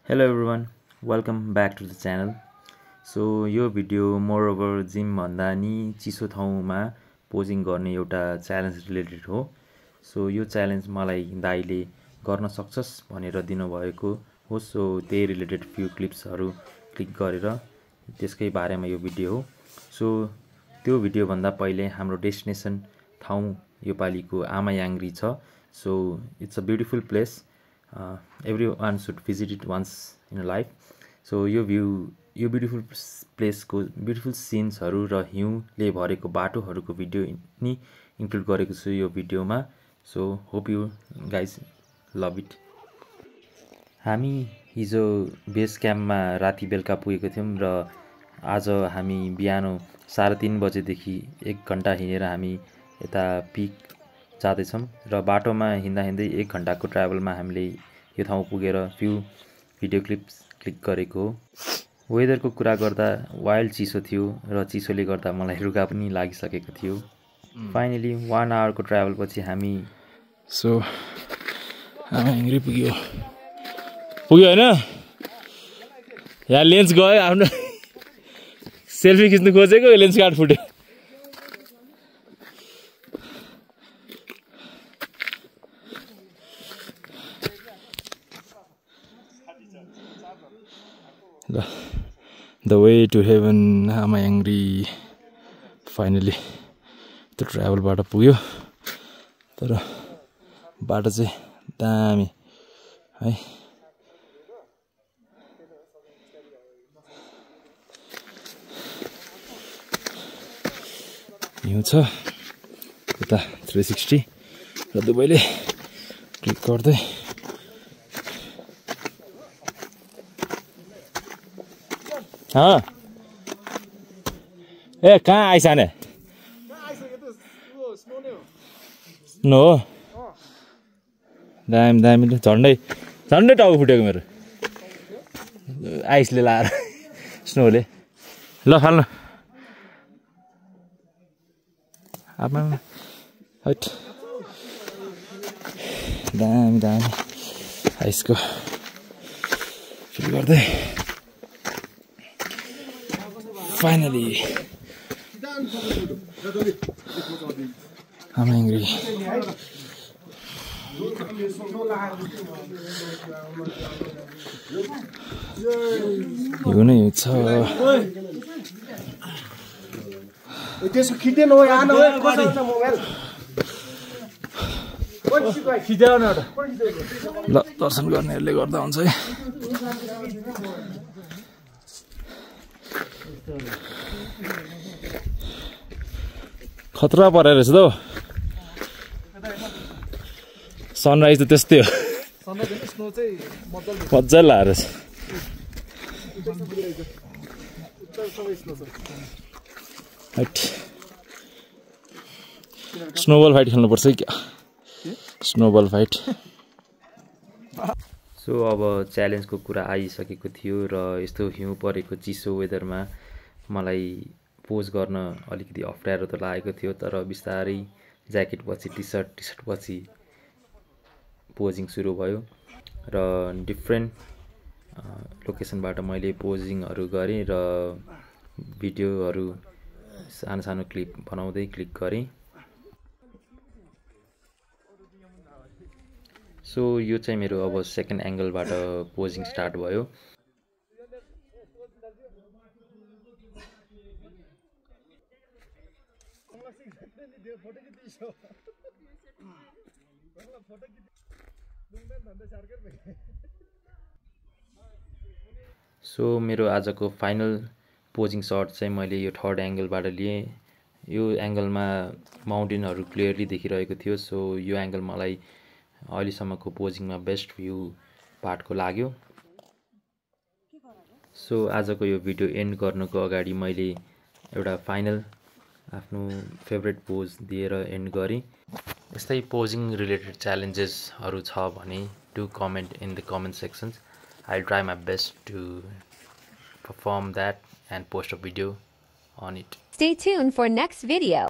Hello everyone, welcome back to the channel. So यो video more over gym भन्दा नि चिसो ठाउँमा पोजिङ गर्ने एउटा च्यालेन्ज रिलेटेड हो। सो यो च्यालेन्ज मलाई दाइले गर्न सक्छस् भनेर दिनुभएको हो। सो त्यही रिलेटेड फ्यु क्लिप्सहरु क्लिक गरेर त्यसकै बारेमा यो भिडियो हो। सो त्यो भिडियो भन्दा पहिले हाम्रो डेस्टिनेसन ठाउँ योपालिको आमायाङ्ग्री छ। So it's a beautiful place. Everyone should visit it once in a life. So यो ब्युटिफुल प्लेसको ब्युटिफुल सिन्सहरु र हिउँले भरेको बाटोहरुको भिडियो नि इन्क्लुड गरेको छु यो भिडियोमा. So hope you guys love it. हामी हिजो बेस क्याम्पमा राति बेलुका पुगेको थियौं र आज हामी बिहान 3:30 बजेदेखि 1 घण्टा हिँडेर हामी यता पिक जाँदैछौं र बाटोमा हिँड्दा हिँड्दै 1 घण्टाको ट्राभलमा हामीले यो ठाउँ पुगेर फ्यु भिडियो क्लिप्स क्लिक गरेको हो. वेदरको कुरा गर्दा वाइल्ड चिसो थियो र चिसोले गर्दा मलाई रुगा पनि लागिसकेको थियो. फाइनली 1 आवरको ट्राभल पछि हामी आमायाङ्ग्री पुग्यो हैन. यहाँ लेन्स गयो, आफ्नो सेल्फी खिच्नु खोजेको लेन्स कार्ड फुट्यो. The way to heaven, आमायाङ्ग्री फाइनली त्यो ट्राभलबाट पुग्यो. तर बाटो चाहिँ दामी है. हिउँ छ उता 360 र दुबईले क्लिक गर्दै ए कहाँ आइसाने स्नो हो. दामी दामी झन्डै टाउको फुटेको मेरो आइसले लाएर स्नोले. ल फाल्नु आमा हट. दामी दामी आइसको फिल गर्दै फाइनली आमायाङ्ग्री. यो नै छ. त्यसको खिच्दैन हो यहाँ नहो कसो मोबाइल खिचाउन एउटा ल दर्शन गर्नेहरूले गर्दा हुन्छ है. खतरा परेर रहेछ त. सनराइज त त्यस्तै हो, मजाले लाएर स्नोबल फाइट खेल्नुपर्छ है क्या. Snowball fight. सो अब च्यालेन्जको कुरा आइसकेको थियो र यस्तो हिउँ परेको चिसो वेदरमा मलाई पोज गर्न अलिकति अप्ठ्यारो त लागेको थियो. तर बिस्तारै ज्याकेट पछि टी सर्ट पछि पोजिङ सुरु भयो र डिफ्रेन्ट लोकेसनबाट मैले पोजिङहरू गरेँ र भिडियोहरू सानो सानो क्लिप बनाउँदै क्लिक गरेँ. सो यो चाहिँ मेरो अब सेकेन्ड एङ्गलबाट पोजिङ स्टार्ट भयो. सो मेरो आजको फाइनल पोजिङ सर्ट चाहिँ मैले यो थर्ड एङ्गलबाट लिएँ. यो एङ्गलमा माउन्टेनहरू क्लियरली देखिरहेको थियो. सो यो एङ्गल मलाई अहिलेसम्मको पोजिङमा बेस्ट भ्यू पार्टको लाग्यो. सो आजको यो भिडियो एन्ड गर्नको अगाडि मैले एउटा फाइनल आफ्नो फेभरेट पोज दिएर एन्ड गरेँ. यस्तै पोजिङ रिलेटेड च्यालेन्जेसहरू छ भने do comment in the comment sections. I'll try my best to perform that and post a video on it. Stay tuned for next video.